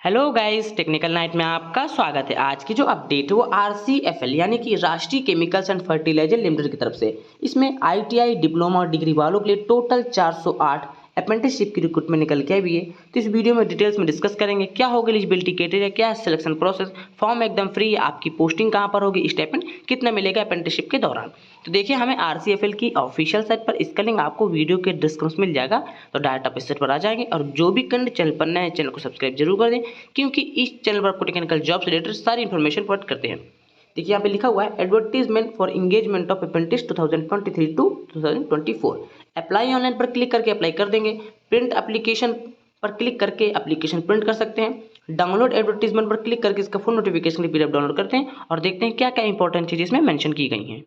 Hello guys, technical night में आपका स्वागत है। आज की जो अपडेट है वो आरसीएफएल यानी कि राष्ट्रीय केमिकल्स एंड फर्टिलाइजर लिमिटेड की तरफ से इसमें आईटीआई डिप्लोमा और डिग्री वालों के लिए टोटल 408 अप्रेंटिसशिप की रिक्रूटमेंट निकल के आई हुई है। तो इस वीडियो में डिटेल्स में डिस्कस करेंगे क्या होगा एलिजिबिलिटी क्राइटेरिया, क्या है सिलेक्शन प्रोसेस, फॉर्म एकदम फ्री, आपकी पोस्टिंग कहाँ पर होगी, स्टाइपेंड कितना मिलेगा अप्रेंटिसशिप के दौरान। तो देखिए, हमें आरसीएफएल की ऑफिशियल साइट पर इसका लिंक आपको वीडियो के डिस्क्रिप्शन में मिल जाएगा। तो डायरेक्ट आप इस साइट पर आ जाएंगे और जो भी कैंडिडेट चैनल पर नए चैनल को सब्सक्राइब जरूर कर दें, क्योंकि इस चैनल पर आपको टेक्निकल जॉब से रिलेटेड सारी इन्फॉर्मेशन प्रोवाइड करते हैं। देखिए, यहाँ पे लिखा हुआ है advertisement for engagement of apprentice 2023 to 2024। Apply online पर क्लिक करके अप्लाई कर देंगे। प्रिंट एप्लीकेशन पर क्लिक करके एप्लीकेशन प्रिंट कर सकते हैं। डाउनलोड एडवर्टीजमेंट पर क्लिक करके इसका फुल नोटिफिकेशन की पीडीएफ डाउनलोड करते हैं और देखते हैं क्या क्या इंपॉर्टेंट चीज़ इसमें मेंशन की गई हैं।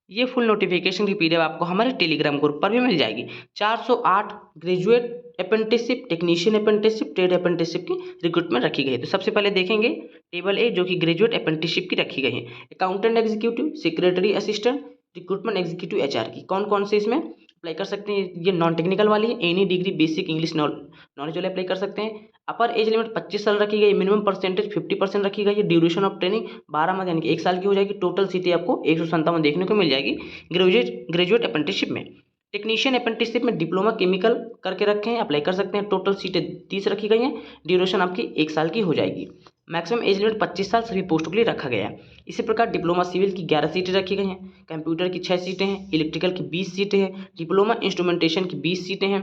ये फुल नोटिफिकेशन की पीडीएफ आपको हमारे टेलीग्राम ग्रुप पर भी मिल जाएगी। 408 graduate apprenticeship, technician apprenticeship, trade apprenticeship की रिक्रूटमेंट रखी गई है। तो सबसे पहले देखेंगे टेबल ए, जो कि ग्रेजुएट अप्रेंटिसशिप की रखी गई है। Accountant executive, secretary assistant, recruitment executive HR की कौन कौन से इसमें अप्लाई कर सकते हैं। ये नॉन टेक्निकल वाली है। Any degree basic English knowledge वाले अप्लाई कर सकते हैं। अपर एज लिमिट 25 साल रखी गई। मिनिमम परसेंटेज 50% रखी गई है। ड्यूरेशन ऑफ ट्रेनिंग 12 मंथ यानी कि 1 साल की हो जाएगी। टोटल सीटें आपको 157 देखने को मिल जाएगी ग्रेजुएट अप्रेंटिसशिप में। टेक्नीशियन अप्रेंटिसशिप में डिप्लोमा केमिकल करके रखे हैं, अप्लाई कर सकते हैं। टोटल सीटें 30 रखी गई हैं। ड्यूरेशन आपकी 1 साल की हो जाएगी। मैक्सिमम एज लिमिट 25 साल सभी पोस्टों के लिए रखा गया है। इसी प्रकार डिप्लोमा सिविल की 11 सीटें रखी गई हैं। कंप्यूटर की 6 सीटें हैं। इलेक्ट्रिकल की 20 सीटें हैं। डिप्लोमा इंस्ट्रूमेंटेशन की 20 सीटें हैं।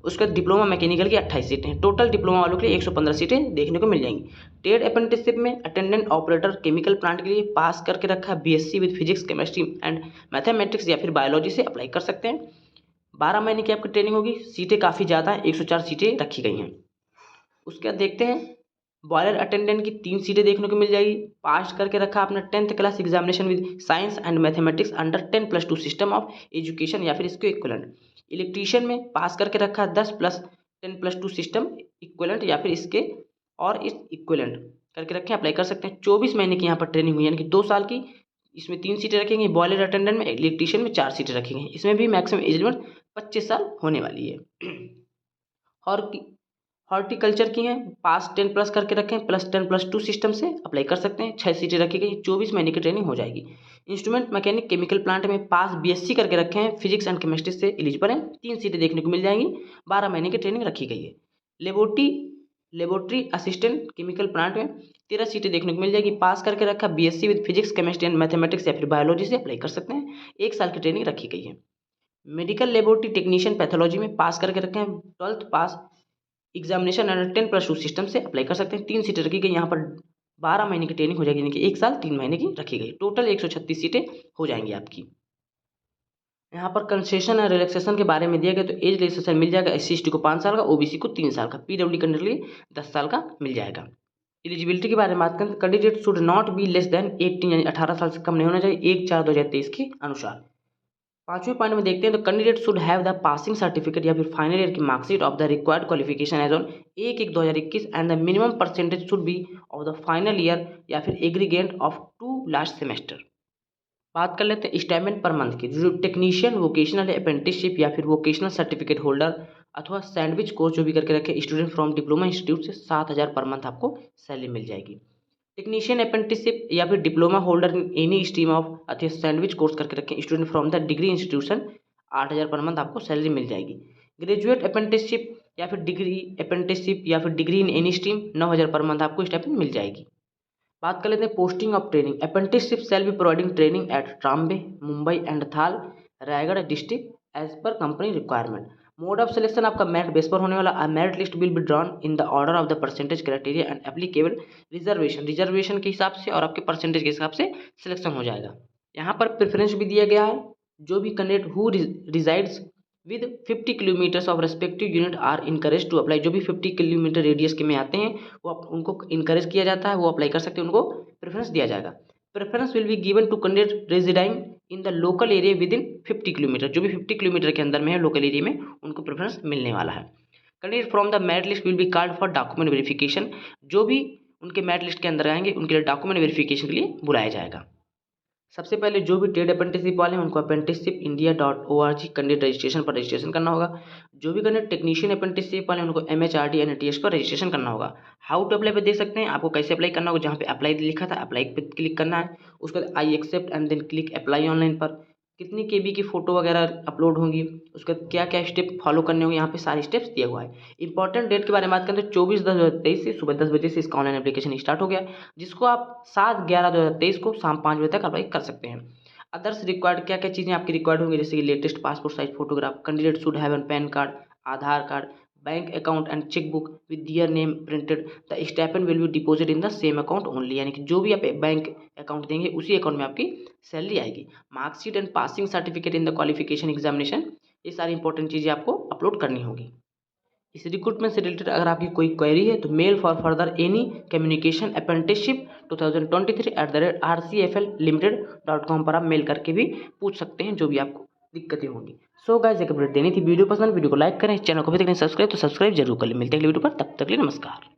उसके बाद डिप्लोमा मैकेनिकल की 28 सीटें हैं। टोटल डिप्लोमा वालों के लिए 115 सीटें देखने को मिल जाएंगी। ट्रेड अप्रेंटिसशिप में अटेंडेंट ऑपरेटर केमिकल प्लांट के लिए पास करके रखा BSc with physics, chemistry and mathematics या फिर बायोलॉजी से अप्लाई कर सकते हैं। 12 महीने की आपकी ट्रेनिंग होगी। सीटें काफ़ी ज़्यादा हैं, 104 सीटें रखी गई हैं। उसके बाद देखते हैं बॉयलर अटेंडेंट की 3 सीटें देखने को मिल जाएगी। पास करके रखा आपने 10th class examination with science and mathematics under 10+2 system of education या फिर इसके इक्विवेलेंट। इलेक्ट्रीशियन में पास करके रखा 10+10+2 सिस्टम इक्विवेलेंट या फिर इसके और इस इक्विवेलेंट करके रखें, अप्लाई कर सकते हैं। 24 महीने की यहाँ पर ट्रेनिंग हुई यानी कि 2 साल की। इसमें 3 सीटें रखेंगे। बॉयलर अटेंडेंट में, इलेक्ट्रीशियन में 4 सीटें रखी गई। इसमें भी मैक्सिमम एज लिमिट 25 साल होने वाली है। और हॉर्टिकल्चर की हैं, पास 10+ करके रखें, +10+2 सिस्टम से अप्लाई कर सकते हैं। 6 सीटें रखी गई। 24 महीने की ट्रेनिंग हो जाएगी। इंस्ट्रूमेंट मैकेनिक केमिकल प्लांट में पास बीएससी करके रखे हैं, फिजिक्स एंड केमिस्ट्री से एलिजिबल हैं। 3 सीटें देखने को मिल जाएंगी। 12 महीने की ट्रेनिंग रखी गई है। लेबोरेटरी असिस्टेंट केमिकल प्लांट में 13 सीटें देखने को मिल जाएगी। पास करके रखा BSc with physics, chemistry and mathematics या फिर बायोलॉजी से अप्लाई कर सकते हैं। 1 साल की ट्रेनिंग रखी गई है। मेडिकल लेबोरेटरी टेक्नीशियन पैथोलॉजी में पास करके रखे हैं, 12th पास एग्जामिनेशन अंडर 10+2 सिस्टम से अप्लाई कर सकते हैं। 3 सीटें रखी गई। यहाँ पर 12 महीने की ट्रेनिंग हो जाएगी यानी कि 1 साल 3 महीने की रखी गई। टोटल 136 सीटें हो जाएंगी आपकी। यहाँ पर कंसेशन और रिलैक्सेशन के बारे में दिया गया, तो एज रिलैक्सेशन मिल जाएगा। SC/ST को 5 साल का, OBC को 3 साल का, PWD कैंडिडेट के लिए 10 साल का मिल जाएगा। एलिजिबिलिटी के बारे में बात करें तो candidate should not be less than 18 यानी 18 साल से कम नहीं होना चाहिए 1/4/2023 के अनुसार। 5वें पॉइंट में देखते हैं तो candidate should have the passing certificate या फिर फाइनल ईयर की marksheet of the required qualification as on 1/1/2021 and the minimum percentage should be of the final year या फिर एग्रीगेट ऑफ 2 लास्ट सेमेस्टर। बात कर लेते हैं स्टाइपेंड पर मंथ की। जो टेक्नीशियन वोकेशनल अप्रेंटिसशिप या फिर वोकेशनल सर्टिफिकेट होल्डर अथवा सैंडविच कोर्स जो भी करके रखे स्टूडेंट फ्रॉम डिप्लोमा इंस्टीट्यूट से 7,000 पर मंथ आपको सैलरी मिल जाएगी। टेक्नीशियन अप्रेंटिसशिप या फिर diploma holder in any stream of अथवा सैंडविच कोर्स करके रखें student from the degree institution 8,000 per month आपको सैलरी मिल जाएगी। ग्रेजुएट अप्रेंटिसशिप या फिर डिग्री अप्रेंटिसशिप या फिर degree in any stream 9,000 per month आपको स्टाइपेंड मिल जाएगी। बात कर लेते हैं posting of training. Apprenticeship cell be providing training at Trombay, Mumbai and Thal, Raigad district as per company requirement. Mode of selection आपका मेरिट बेस पर होने वाला। Merit list will be drawn in the order of the percentage criteria and applicable reservation के हिसाब से और आपके percentage के हिसाब से सिलेक्शन हो जाएगा। यहाँ पर प्रेफरेंस भी दिया गया है। जो भी candidate who resides with 50 kilometres of respective unit are encourage to apply. जो भी 50 किलोमीटर रेडियस के में आते हैं वो उनको इनकरेज किया जाता है, वो अप्लाई कर सकते हैं, उनको प्रेफरेंस दिया जाएगा। Preference will be given to candidate residing in the local area within 50 kilometre. जो भी 50 किलोमीटर के अंदर में है लोकल एरिया में, उनको प्रेफरेंस मिलने वाला है। Candidate from the merit list will be called for document verification. जो भी उनके मेरिट लिस्ट के अंदर आएंगे उनके लिए डॉक्यूमेंट वेरिफिकेशन के लिए बुलाया जाएगा। सबसे पहले जो भी ट्रेड अप्रेंटिसशिप वाले हैं उनको apprenticeshipindia.org कैंडिडेट रजिस्ट्रेशन पर रजिस्ट्रेशन करना होगा। जो भी कैंडिडेट टेक्नीशियन अप्रेंटिसशिप वाले हैं उनको MHRD NATS पर रजिस्ट्रेशन करना होगा। हाउ टू अप्लाई पे देख सकते हैं, आपको कैसे अप्लाई करना होगा। जहाँ पे अप्लाई लिखा था अप्लाई पे क्लिक करना है, उसके बाद I accept and then click apply online पर। कितनी KB की फ़ोटो वगैरह अपलोड होंगी, उसका क्या क्या स्टेप फॉलो करने होंगे, यहाँ पे सारे स्टेप्स दिया हुआ है। इंपॉर्टेंट डेट के बारे में बात करें तो 24/10/2023 से सुबह 10 बजे से इसका ऑनलाइन एप्लीकेशन स्टार्ट हो गया, जिसको आप 7/11/2023 को शाम 5 बजे तक अप्लाई कर सकते हैं। अदर्स रिक्वायर्ड क्या क्या चीज़ें आपकी रिक्वायर्ड होंगी, जैसे कि latest passport size photograph, candidate should have an PAN card, Aadhaar card, bank account and chequebook with their name printed, the stipend will be deposit in the same account only, यानी कि जो भी आप बैंक अकाउंट देंगे उसी account में आपकी salary आएगी। Marksheet and passing certificate in the qualification examination, ये सारी इंपॉर्टेंट चीज़ें आपको अपलोड करनी होगी। इस रिक्रूटमेंट से रिलेटेड अगर आपकी कोई क्वेरी है तो mail for further any communication apprenticeship 2023@rcfllimited.com पर आप मेल करके भी पूछ सकते हैं जो भी आपको दिक्कतें होंगी। सो गाइस, एक अपडेट देनी थी। वीडियो पसंद, वीडियो को लाइक करें, चैनल को भी तक नहीं सब्सक्राइब तो सब्सक्राइब जरूर कर लें। मिलते हैं अगली वीडियो पर, तब तक के लिए नमस्कार।